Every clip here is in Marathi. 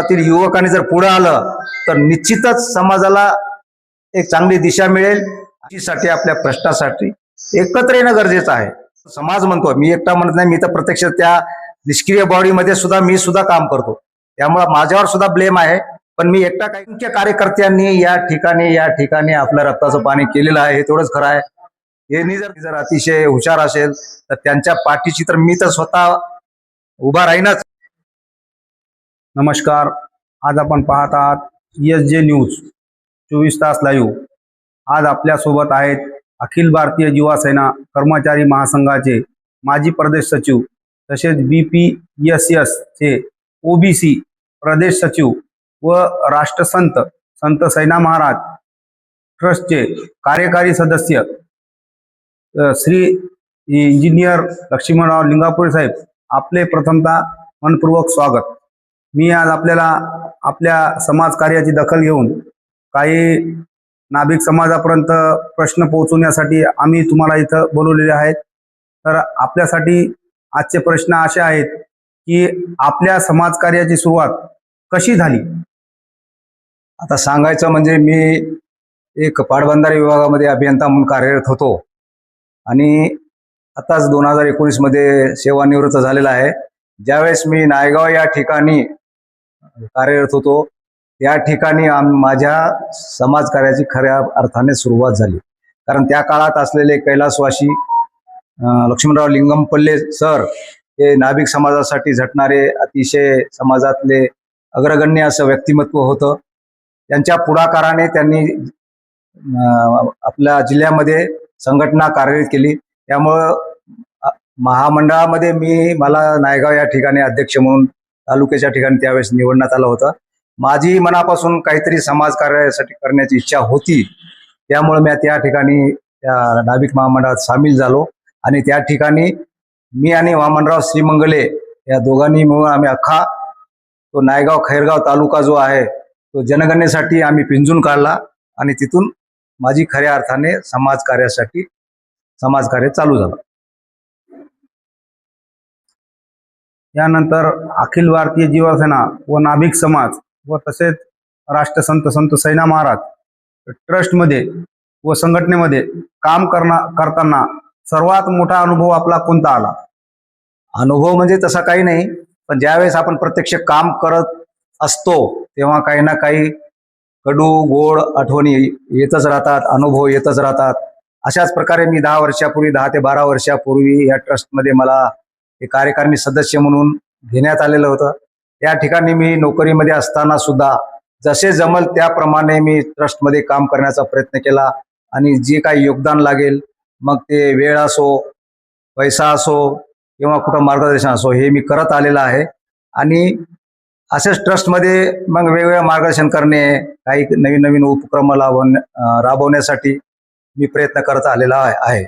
तील युवकांनी जर पुढे आलं तर निश्चितच समाजाला एक चांगली दिशा मिळेल. साठी आपल्या प्रश्नासाठी एकत्र येणं गरजेचं आहे. समाज म्हणतो, मी एकटा म्हणत नाही, मी तर प्रत्यक्ष त्या निष्क्रिय बॉडीमध्ये सुद्धा मी सुद्धा काम करतो, त्यामुळे माझ्यावर सुद्धा ब्लेम आहे. पण मी एकटा काही कार्यकर्त्यांनी या ठिकाणी आपलं रक्ताचं पाणी केलेलं आहे, हे तेवढंच खरं आहे. यांनी जर अतिशय हुशार असेल तर त्यांच्या पाठीशी तर मी तर स्वतः उभा राहीनच. नमस्कार, आज आपण पाहत आहात ESJ न्यूज 24 तास लाईव्ह. आज आपल्यासोबत आहेत अखिल भारतीय युवा सेना कर्मचारी महासंघाचे माजी प्रदेश सचिव तसेच BPSS चे OBC प्रदेश सचिव व राष्ट्रसंत संत सैना महाराज ट्रस्टचे कार्यकारी सदस्य श्री इंजिनियर लक्ष्मणराव लिंगापुरे साहेब, आपले प्रथमतः मनपूर्वक स्वागत. मी आज आपल्याला आपल्या समाज कार्याची दखल घेऊन काही नाभिक समाजापर्यंत प्रश्न पोहोचवण्यासाठी आम्ही तुम्हाला इथं बोलवलेले आहेत. तर आपल्यासाठी आजचे प्रश्न असे आहेत की आपल्या समाज कार्याची सुरुवात कशी झाली? आता सांगायचं म्हणजे मी एक पाटबंधारे विभागामध्ये अभियंता म्हणून कार्यरत होतो आणि आताच 2019 मध्ये सेवानिवृत्त झालेला आहे. ज्यावेळेस मी नायगाव या ठिकाणी कार्यरत होतो त्या ठिकाणी माझ्या समाज कार्याची खऱ्या अर्थाने सुरुवात झाली. कारण त्या काळात असलेले कैलासवासी लक्ष्मणराव लिंगमपल्ले सर हे नाभिक समाजासाठी झटणारे अतिशय समाजातले अग्रगण्य असं व्यक्तिमत्व होतं. त्यांच्या पुढाकाराने त्यांनी आपल्या जिल्ह्यामध्ये संघटना कार्यरत केली. त्यामुळं महामंडळामध्ये मला नायगाव या ठिकाणी अध्यक्ष म्हणून तालुक्याच्या ठिकाणी त्यावेळेस निवडण्यात आलं होतं. माझी मनापासून काहीतरी समाज कार्यासाठी करण्याची इच्छा होती, त्यामुळे मी त्या ठिकाणी त्या नाभिक महामंडळात सामील झालो आणि त्या ठिकाणी मी आणि वामनराव श्रीमंगले या दोघांनी मिळून आम्ही अख्खा तो नायगाव खैरगाव तालुका जो आहे तो जनगणनेसाठी आम्ही पिंजून काढला आणि तिथून माझी खऱ्या अर्थाने समाज कार्य चालू झालं. यानंतर अखिल भारतीय युवा सेना व नाभिक समाज व तसेच राष्ट्रसंत संत सैना महाराज ट्रस्टमध्ये व संघटनेमध्ये काम करताना सर्वात मोठा अनुभव आपला कोणता आला? अनुभव म्हणजे तसा काही नाही, पण ज्यावेळेस आपण प्रत्यक्ष काम करत असतो तेव्हा काही ना काही कडू गोड आठवणी येतच राहतात, अनुभव येतच राहतात. अशाच प्रकारे मी 10 ते 12 वर्षापूर्वी या ट्रस्टमध्ये मला एक कार्यकारिणी सदस्य म्हणून घेण्यात आलेलं होतं. त्या ठिकाणी मी नोकरीमध्ये असताना सुद्धा जसे जमल त्याप्रमाणे मी ट्रस्टमध्ये काम करण्याचा प्रयत्न केला आणि जे काही योगदान लागेल, मग ते वेळ असो, पैसा असो किंवा कुठं मार्गदर्शन असो, हे मी करत आलेलं आहे. आणि असेच ट्रस्टमध्ये मग वेगवेगळं मार्गदर्शन करणे, काही नवीन उपक्रम राबवण्यासाठी मी प्रयत्न करत आलेला आहे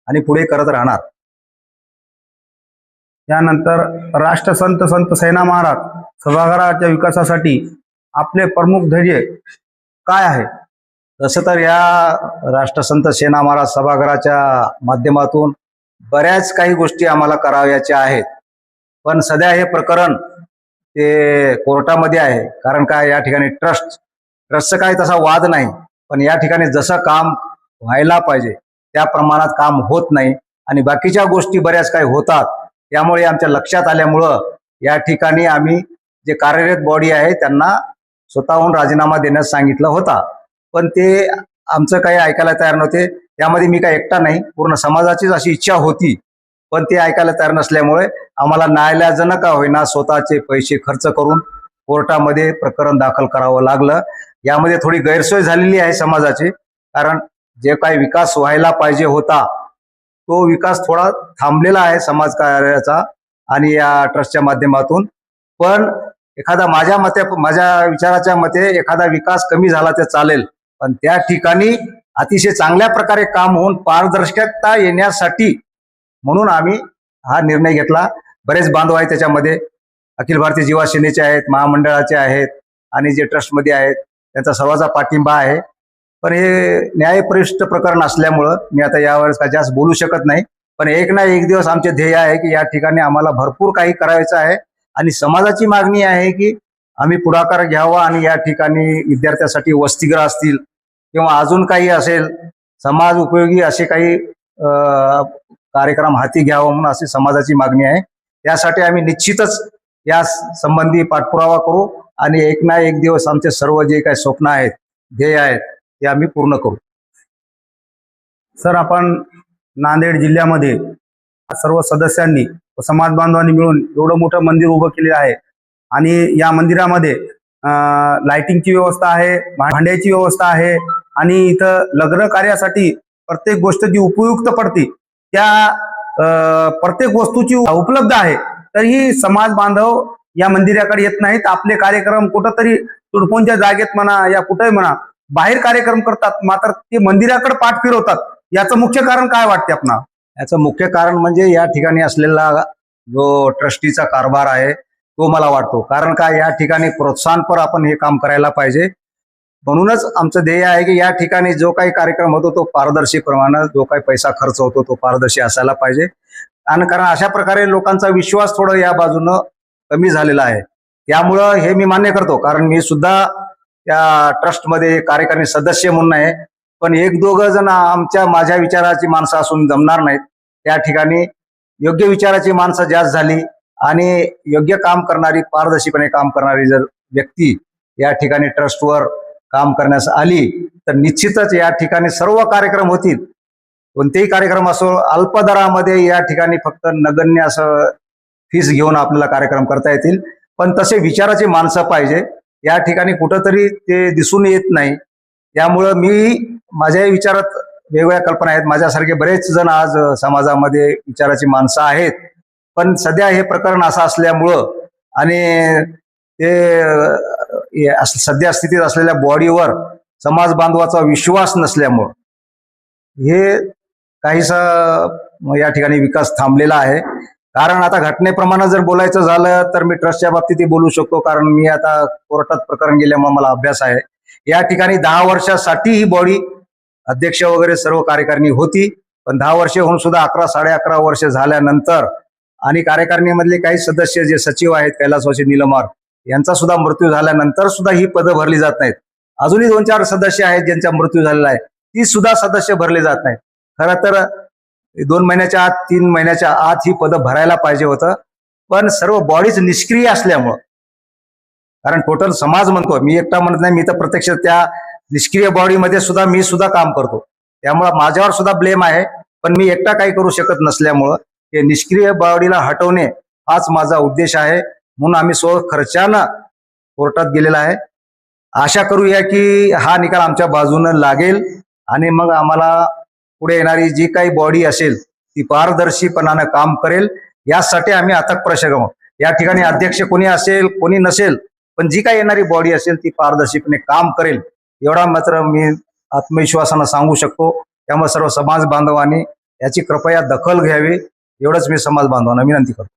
आणि पुढे करत राहणार. त्यानंतर राष्ट्रसंत संत सैना महाराज सभागृहाच्या विकासासाठी आपले प्रमुख ध्येय काय आहे? तसं तर या राष्ट्रसंत सेना महाराज सभागृहाच्या माध्यमातून बऱ्याच काही गोष्टी आम्हाला कराव्याच्या आहेत. पण सध्या हे प्रकरण ते कोर्टामध्ये आहे. कारण काय, या ठिकाणी ट्रस्टचं काही तसा वाद नाही, पण या ठिकाणी जसं काम व्हायला पाहिजे त्या प्रमाणात काम होत नाही आणि बाकीच्या गोष्टी बऱ्याच काही होतात. त्यामुळे आमच्या लक्षात आल्यामुळं या ठिकाणी आम्ही जे कार्यरत बॉडी आहे त्यांना स्वतःहून राजीनामा देण्यास सांगितलं होता, पण ते आमचं काही ऐकायला तयार नव्हते. त्यामध्ये मी काही एकटा नाही, पूर्ण समाजाचीच अशी इच्छा होती, पण ते ऐकायला तयार नसल्यामुळे आम्हाला न्यायालयाजनक का होईना स्वतःचे पैसे खर्च करून कोर्टामध्ये प्रकरण दाखल करावं लागलं. यामध्ये थोडी गैरसोय झालेली आहे समाजाची, कारण जे काही विकास व्हायला पाहिजे होता तो विकास थोडा थांबलेला आहे समाज कार्याचा आणि या ट्रस्टच्या माध्यमातून. पण माझ्या विचाराच्या मते एखादा विकास कमी झाला तर चालेल, पण त्या ठिकाणी अतिशय चांगल्या प्रकारे काम होऊन पारदर्शकता येण्यासाठी म्हणून आम्ही हा निर्णय घेतला. बरेच बांधव आहेत त्याच्यामध्ये, अखिल भारतीय युवा सेनेचे आहेत, महामंडळाचे आहेत आणि जे ट्रस्टमध्ये आहेत त्यांचा सर्वांचा पाठिंबा आहे. पण हे न्यायपरिष्ठ प्रकरण असल्यामुळं मी आता यावर काय जास्त बोलू शकत नाही. पण एक ना एक दिवस आमचे ध्येय आहे की या ठिकाणी आम्हाला भरपूर काही करायचं आहे आणि समाजाची मागणी आहे की आम्ही पुढाकार घ्यावा आणि या ठिकाणी विद्यार्थ्यांसाठी वसतिगृह असतील किंवा अजून काही असेल समाज उपयोगी असे काही कार्यक्रम हाती घ्यावा म्हणून अशी समाजाची मागणी आहे. त्यासाठी आम्ही निश्चितच या संबंधी पाठपुरावा करू आणि एक ना एक दिवस आमचे सर्व जे काही स्वप्न आहेत, ध्येय आहेत ते आम्ही पूर्ण करू. सर, आपण नांदेड जिल्ह्यामध्ये सर्व सदस्यांनी व समाज बांधवांनी मिळून एवढं मोठं मंदिर उभं केलेलं आहे आणि या मंदिरामध्ये लाइटिंगची व्यवस्था आहे, भांड्याची व्यवस्था आहे आणि इथं लग्न कार्यासाठी प्रत्येक गोष्ट जी उपयुक्त पडते त्या प्रत्येक वस्तूची उपलब्ध आहे. तरीही समाज बांधव या मंदिराकडे येत नाहीत. आपले कार्यक्रम कुठंतरी तुडपोनच्या जागेत म्हणा या कुठेही म्हणा बाहेर कार्यक्रम करतात, मात्र ते मंदिराकडे पाठ फिरवतात. याचं मुख्य कारण काय वाटते आपणाला? याचं मुख्य कारण म्हणजे या ठिकाणी असलेला जो ट्रस्टीचा कारभार आहे तो मला वाटतो. कारण का या ठिकाणी प्रोत्साहनपर आपण हे काम करायला पाहिजे. म्हणूनच आमचं ध्येय आहे की या ठिकाणी जो काही कार्यक्रम होतो तो पारदर्शीप्रमाणे, जो काही पैसा खर्च होतो तो पारदर्शी असायला पाहिजे. आणि कारण अशा प्रकारे लोकांचा विश्वास थोडं या बाजूनं कमी झालेला आहे. त्यामुळं हे मी मान्य करतो, कारण मी सुद्धा त्या ट्रस्टमध्ये कार्यकारिणी सदस्य म्हणून आहे. पण एक दोघं जण माझ्या विचाराची माणसं असून जमणार नाहीत. त्या ठिकाणी योग्य विचाराची माणसं जास्त झाली आणि योग्य काम करणारी, पारदर्शीपणे काम करणारी जर व्यक्ती या ठिकाणी ट्रस्टवर काम करण्यास आली तर निश्चितच या ठिकाणी सर्व कार्यक्रम होतील. कोणतेही कार्यक्रम असो, अल्प दरामध्ये या ठिकाणी फक्त नगण्य असं फीस घेऊन आपल्याला कार्यक्रम करता येतील. पण तसे विचाराची माणसं पाहिजे. या ठिकाणी कुठंतरी ते दिसून येत नाही. त्यामुळं मी माझ्याही विचारात वेगवेगळ्या कल्पना आहेत. माझ्यासारखे बरेच जण आज समाजामध्ये विचाराची माणसं आहेत. पण सध्या हे प्रकरण असं असल्यामुळं आणि ते सध्या स्थितीत असलेल्या बॉडीवर समाज बांधवाचा विश्वास नसल्यामुळं हे काहीसा या ठिकाणी विकास थांबलेला आहे. कारण आता घटनेप्रमाणे जर बोलायचं झालं तर मी ट्रस्टच्या बाबतीत बोलू शकतो, कारण मी आता कोर्टात प्रकरण गेल्यामुळे मला अभ्यास आहे. या ठिकाणी 10 वर्षासाठी ही बॉडी अध्यक्ष वगैरे सर्व कार्यकारिणी होती. पण 10 वर्ष होऊन सुद्धा 11-11.5 वर्ष झाल्यानंतर आणि कार्यकारिणीमधले काही सदस्य जे सचिव आहेत कैलासवासी निलमार यांचा सुद्धा मृत्यू झाल्यानंतर सुद्धा ही पदं भरली जात नाहीत. अजूनही 2-4 सदस्य आहेत ज्यांचा मृत्यू झालेला आहे, ती सुद्धा सदस्य भरले जात नाहीत. खरं तर 2 महिन्याच्या आत, 3 महिन्याच्या आत ही पदं भरायला पाहिजे होतं. पण सर्व बॉडीज निष्क्रिय असल्यामुळं, कारण टोटल समाज म्हणतो, मी एकटा म्हणत नाही, मी तर प्रत्यक्ष त्या निष्क्रिय बॉडीमध्ये सुद्धा मी सुद्धा काम करतो. त्यामुळं माझ्यावर सुद्धा ब्लेम आहे. पण मी एकटा काही करू शकत नसल्यामुळं हे निष्क्रिय बॉडीला हटवणे हाच माझा उद्देश आहे. म्हणून आम्ही खर्चानं कोर्टात गेलेला आहे. आशा करूया की हा निकाल आमच्या बाजूनं लागेल आणि मग आम्हाला पुढे येणारी जी काही बॉडी असेल ती पारदर्शीपणानं काम करेल. यासाठी आम्ही अथक प्रयत्न करू. या ठिकाणी अध्यक्ष कोणी असेल कोणी नसेल, पण जी काही येणारी बॉडी असेल ती पारदर्शीपणे काम करेल एवढा मात्र मी आत्मविश्वासानं सांगू शकतो. त्यामुळे सर्व समाज बांधवांनी याची कृपया दखल घ्यावी एवढंच मी समाज बांधवांना विनंती करतो.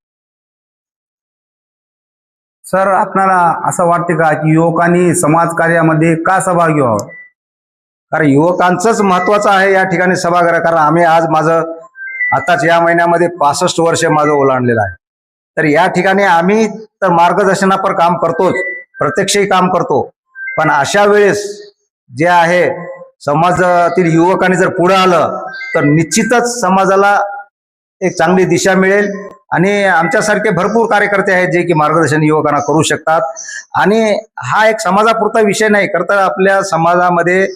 सर, आपल्याला असं वाटते का की युवकांनी समाज कार्यामध्ये का सहभागी व्हावं? कारण युवकांचंच महत्वाचं आहे या ठिकाणी सभागृह. कारण आम्ही आज माझं आताच या महिन्यामध्ये 65 वर्ष माझं ओलांडलेलं आहे. तर या ठिकाणी आम्ही तर मार्गदर्शनापर काम करतोच, प्रत्यक्षही काम करतो. पण अशा वेळेस जे आहे समाजातील युवकांनी जर पुढे आलं तर निश्चितच समाजाला एक चांगली दिशा मिळेल. आणि आमच्यासारखे भरपूर कार्यकर्ते आहेत जे की मार्गदर्शन युवकांना करू शकतात. आणि हा एक समाजापुरता विषय नाही, तर आपल्या समाजामध्ये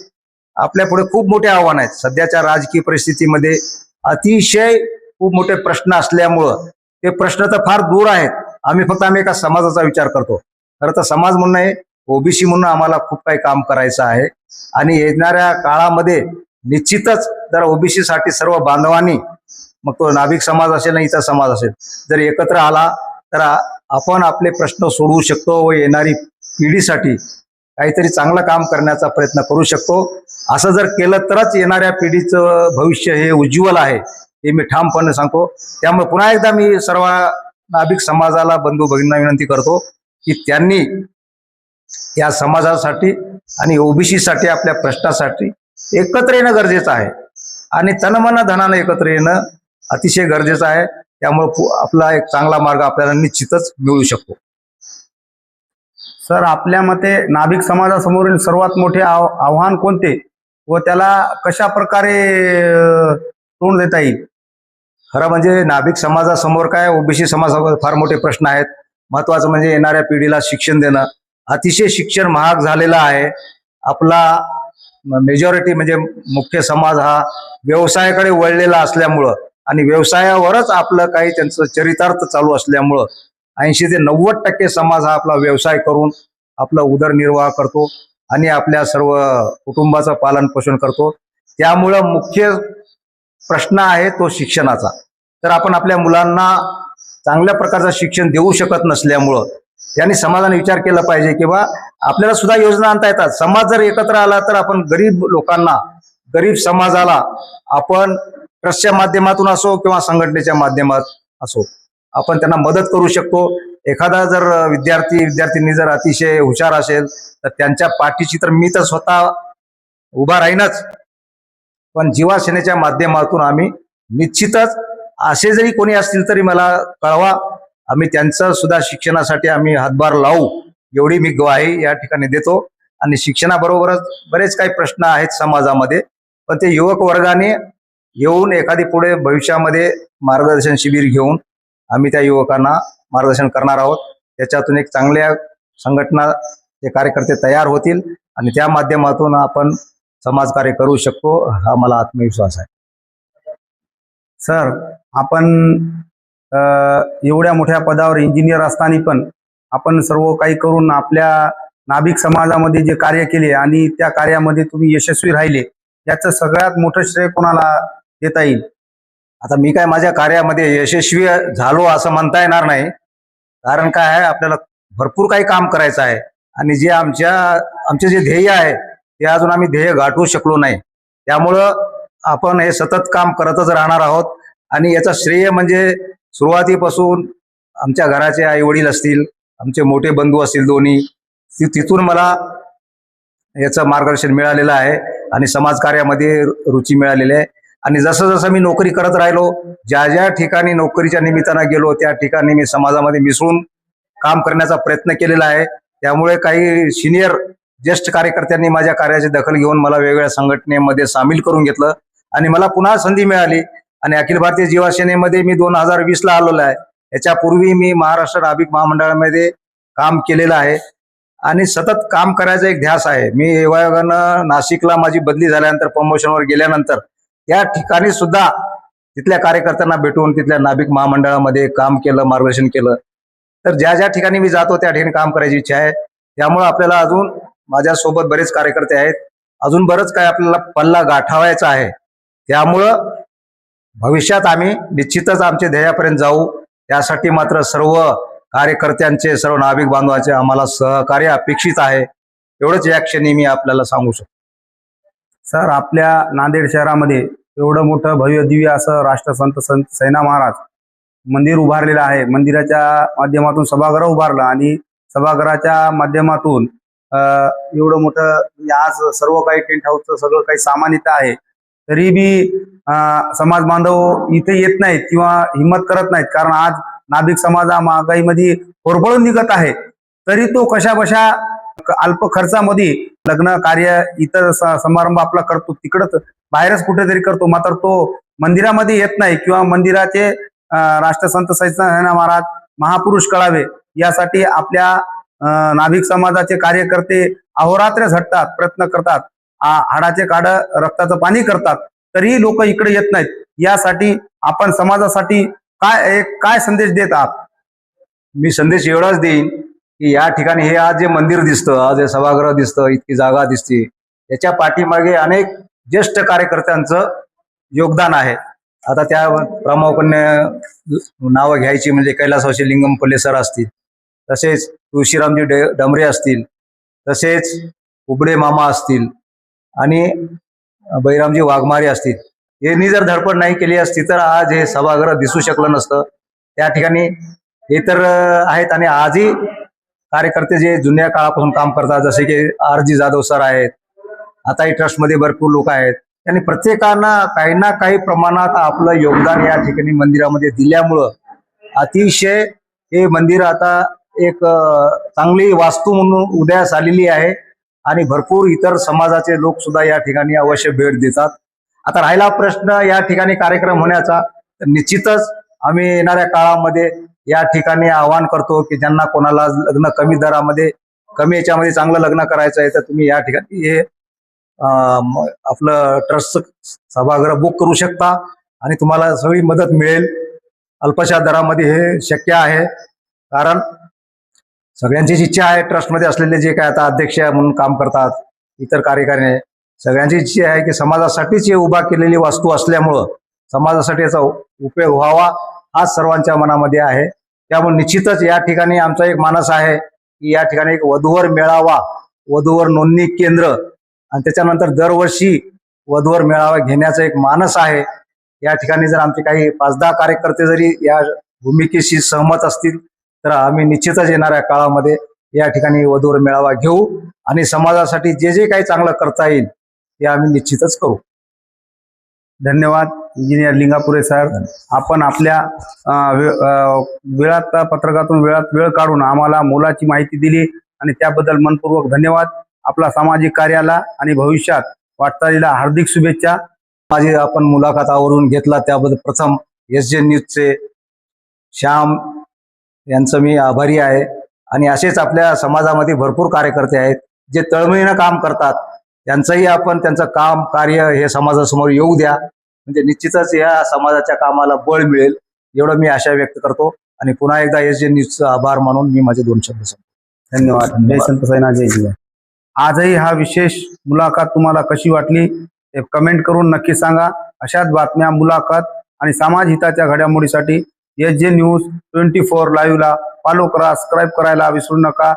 आपल्या पुढे खूप मोठे आव्हान आहेत. सध्याच्या राजकीय परिस्थितीमध्ये अतिशय खूप मोठे प्रश्न असल्यामुळं ते प्रश्न तर फार दूर आहेत. आम्ही एका समाजाचा विचार करतो. खरं तर समाज म्हणून आहे, ओबीसी म्हणून आम्हाला खूप काही काम करायचं आहे. आणि येणाऱ्या काळामध्ये निश्चितच जर ओबीसी साठी सर्व बांधवांनी, मग तो नाभिक समाज असेल ना इतर समाज असेल, जर एकत्र आला तर आपण आपले प्रश्न सोडवू शकतो व येणारी पिढीसाठी काहीतरी चांगलं काम करण्याचा प्रयत्न करू शकतो. असं जर केलं तरच येणाऱ्या पिढीचं भविष्य हे उज्ज्वल आहे हे मी ठामपणे सांगतो. त्यामुळे पुन्हा एकदा मी सर्व नाभिक समाजाला, बंधू भगिनींना विनंती करतो की त्यांनी या समाजासाठी आणि ओबीसी साठी आपल्या प्रश्नासाठी एकत्र येणं गरजेचं आहे. आणि तनमन धनानं एकत्र येणं अतिशय गरजेचं आहे. त्यामुळे आपला एक चांगला मार्ग आपल्याला निश्चितच मिळू शकतो. सर, आपल्या मते नाभिक समाजासमोरील सर्वात मोठे आव्हान कोणते व त्याला कशा प्रकारे तोंड देता येईल? खरं म्हणजे नाभिक समाजासमोर काय, ओबीसी समाजासमोर फार मोठे प्रश्न आहेत. महत्वाचं म्हणजे येणाऱ्या पिढीला शिक्षण देणं. अतिशय शिक्षण महाग झालेलं आहे. आपला मेजॉरिटी म्हणजे मुख्य समाज हा व्यवसायाकडे वळलेला असल्यामुळं आणि व्यवसायावरच आपलं काही त्यांचं चरितार्थ चालू असल्यामुळं 80 ते 90% समाज हा आपला व्यवसाय करून आपला उदरनिर्वाह करतो आणि आपल्या सर्व कुटुंबाचं पालन पोषण करतो. त्यामुळं मुख्य प्रश्न आहे तो शिक्षणाचा. तर आपण आपल्या मुलांना चांगल्या प्रकारचं शिक्षण देऊ शकत नसल्यामुळं त्यांनी समाजाने विचार केला पाहिजे की बा आपल्याला सुद्धा योजना आणता येतात. समाज जर एकत्र आला तर आपण गरीब लोकांना, गरीब समाजाला आपण ट्रस्टच्या माध्यमातून असो किंवा संघटनेच्या माध्यमात असो आपण त्यांना मदत करू शकतो. एखादा जर विद्यार्थी जर अतिशय हुशार असेल तर त्यांच्या पाठीशी तर मी तर स्वतः उभा राहीनच, पण जीवा सेनेच्या माध्यमातून आम्ही निश्चितच असे जरी कोणी असतील तरी मला कळवा, आम्ही त्यांचं सुद्धा शिक्षणासाठी आम्ही हातभार लावू एवढी मी ग्वाही या ठिकाणी देतो. आणि शिक्षणाबरोबरच बरेच काही प्रश्न आहेत समाजामध्ये, पण ते युवक वर्गाने येऊन एखादी पुढे भविष्यामध्ये मार्गदर्शन शिबिर घेऊन आम्ही त्या युवकांना मार्गदर्शन करणार आहोत. त्याच्यातून एक चांगल्या संघटना ते कार्यकर्ते तयार होतील आणि त्या माध्यमातून आपण समाजकार्य करू शकतो, हा मला आत्मविश्वास आहे. सर, आपण एवढ्या मोठ्या पदावर इंजिनियर असताना पण आपण सर्व काही करून आपल्या नाभिक समाजामध्ये जे कार्य केले आणि त्या कार्यामध्ये तुम्ही यशस्वी राहिले, याचं सगळ्यात मोठं श्रेय कोणाला देता येईल? आता मी काय माझ्या कार्यामध्ये यशस्वी झालो असं म्हणता येणार नाही, कारण काय आहे आपल्याला भरपूर काही काम करायचं आहे आणि जे आमचे जे ध्येय आहे ते अजून आम्ही ध्येय गाठवू शकलो नाही. त्यामुळं आपण हे सतत काम करतच राहणार आहोत आणि याचा श्रेय म्हणजे सुरुवातीपासून आमच्या घराचे आई वडील असतील, आमचे मोठे बंधू असतील दोन्ही, तिथून मला याचं मार्गदर्शन मिळालेलं आहे आणि समाजकार्यामध्ये रुची मिळालेली आहे. आणि जसं जसं मी नोकरी करत राहिलो, ज्या ज्या ठिकाणी नोकरीच्या निमित्तानं गेलो त्या ठिकाणी मी समाजामध्ये मिसळून काम करण्याचा प्रयत्न केलेला आहे. त्यामुळे काही सिनियर ज्येष्ठ कार्यकर्त्यांनी माझ्या कार्याची दखल घेऊन मला वेगवेगळ्या संघटनेमध्ये सामील करून घेतलं आणि मला पुन्हा संधी मिळाली आणि अखिल भारतीय जीवा सेनेमध्ये मी 2020ला आलेलो आहे. याच्यापूर्वी मी महाराष्ट्र नाभिक महामंडळामध्ये काम केलेलं आहे आणि सतत काम करायचा एक ध्यास आहे. मी योगायोगानं नाशिकला माझी बदली झाल्यानंतर प्रमोशनवर गेल्यानंतर त्या ठिकाणी सुद्धा तिथल्या कार्यकर्त्यांना भेटून तिथल्या नाभिक महामंडळामध्ये काम केलं, मार्गदर्शन केलं. तर ज्या ज्या ठिकाणी मी जातो त्या ठिकाणी काम करायची इच्छा आहे. त्यामुळे आपल्याला अजून माझ्यासोबत बरेच कार्यकर्ते आहेत, अजून बरंच काय आपल्याला पल्ला गाठावायचा आहे. त्यामुळं भविष्यात आम्ही निश्चितच आमच्या ध्येयापर्यंत जाऊ. त्यासाठी मात्र सर्व कार्यकर्त्यांचे, सर्व नाभिक बांधवांचे आम्हाला सहकार्य अपेक्षित आहे. एवढंच या क्षणी मी आपल्याला सांगू शकतो. सर, आपल्या नांदेड शहरामध्ये एवढं मोठं भव्य दिव्य असं राष्ट्रसंत सैना महाराज मंदिर उभारलेलं आहे. मंदिराच्या माध्यमातून सभागृह उभारलं आणि सभागृहाच्या माध्यमातून एवढं मोठं म्हणजे आज सर्व काही टेंट हाऊसचं सगळं काही सामान इथं आहे, तरी बी समाज बांधव इथे येत नाहीत किंवा हिंमत करत नाहीत. कारण आज नाभिक समाज हा महागाईमध्ये होरपळून निघत आहे, तरी तो कशा बशा अल्प खर्चामध्ये लग्न कार्य इतर समारंभ आपला करतो, तिकडच बाहेरच कुठेतरी करतो, मात्र तो मंदिरामध्ये येत नाही किंवा मंदिराचे राष्ट्रसंत सैना महाराज महापुरुष कळावे यासाठी आपल्या नाभिक समाजाचे कार्यकर्ते अहोरात्र झटतात, प्रयत्न करतात, हाडाचे काढ रक्ताचं पाणी करतात, तरीही लोक इकडे येत नाहीत. यासाठी आपण समाजासाठी काय संदेश देत आहात? मी संदेश एवढाच देईन की या ठिकाणी हे आज जे मंदिर दिसतं, आज हे सभागृह दिसतं, इतकी जागा दिसते, याच्या पाठीमागे अनेक ज्येष्ठ कार्यकर्त्यांचं योगदान आहे. आता त्या प्रामुख्याने नावं घ्यायची म्हणजे कैलासवासी लिंगम पल्ले सर असतील, तसेच तुळशीरामजी डमरे असतील, तसेच उबडे मामा असतील आणि बैरामजी वाघमारे असतील. यांनी जर धडपड नाही केली असती तर आज हे सभागृह दिसू शकलं नसतं. त्या ठिकाणी हे तर आहेत आणि आजही कार्यकर्ते जे जुन्या काळापासून काम करतात, जसे की RG जाधव सर आहेत, आताही ट्रस्टमध्ये भरपूर लोक आहेत, त्यांनी प्रत्येकांना काही ना काही प्रमाणात आपलं योगदान या ठिकाणी मंदिरामध्ये दिल्यामुळं अतिशय हे मंदिर आता एक चांगली वास्तू म्हणून उदयास आलेली आहे आणि भरपूर इतर समाजाचे लोक सुद्धा या ठिकाणी अवश्य भेट देतात. आता राहिला प्रश्न या ठिकाणी कार्यक्रम होण्याचा, तर निश्चितच आम्ही येणाऱ्या काळामध्ये या ठिकाणी आवाहन करतो की ज्यांना कोणाला लग्न कमी दरामध्ये कमी याच्यामध्ये चांगलं लग्न करायचं आहे तर तुम्ही या ठिकाणी हे आपलं ट्रस्ट सभागृह बुक करू शकता आणि तुम्हाला सगळी मदत मिळेल. अल्पशा दरामध्ये हे शक्य आहे, कारण सगळ्यांचीच इच्छा आहे. ट्रस्टमध्ये असलेले जे काय आता अध्यक्ष म्हणून काम करतात, इतर कार्यकारिणी, सगळ्यांची इच्छा आहे की समाजासाठीच हे उभा केलेली वास्तू असल्यामुळं समाजासाठी याचा उपयोग व्हावा हाच सर्वांच्या मनामध्ये आहे. त्यामुळे निश्चितच या ठिकाणी आमचा एक मानस आहे की या ठिकाणी एक वधूवर मेळावा, वधूवर नोंदणी केंद्र आणि त्याच्यानंतर दरवर्षी वधूवर मेळावा घेण्याचा एक मानस आहे. या ठिकाणी जर आमचे काही 5-10 कार्यकर्ते जरी या भूमिकेशी सहमत असतील तर आम्ही निश्चितच येणाऱ्या काळामध्ये या ठिकाणी वधूवर मेळावा घेऊ आणि समाजासाठी जे जे काही चांगलं करता येईल ते आम्ही निश्चितच करू. धन्यवाद इंजिनियर लिंगापुरे सर. आपण आपल्या वेळात पत्रकातून वेळ काढून आम्हाला मोलाची माहिती दिली आणि त्याबद्दल मनपूर्वक धन्यवाद. आपला सामाजिक कार्याला आणि भविष्यात वाटचालीला हार्दिक शुभेच्छा. माझी आपण मुलाखत आवरून घेतला त्याबद्दल प्रथम SJ न्यूजचे श्याम यांचं मी आभारी आहे. आणि असेच आपल्या समाजामध्ये भरपूर कार्यकर्ते आहेत जे तळमळीनं काम करतात. त्यांचंही आपण त्यांचं काम कार्य हे समाजासमोर येऊ द्या, म्हणजे निश्चितच या समाजाच्या कामाला बळ मिळेल एवढं मी आशा व्यक्त करतो. आणि पुन्हा एकदा SJ न्यूजचा आभार मानून मी माझे 2 शब्द सांगतो. धन्यवाद. जय संत साईनाथ, जय जिजाऊ. आजही हा विशेष मुलाखत तुम्हाला कशी वाटली ते कमेंट करून नक्की सांगा. अशाच बातम्या, मुलाखत आणि समाज हिताच्या घडामोडीसाठी SJ न्यूज 24 लाईव्हला फॉलो करा, सबस्क्राईब करायला विसरू नका.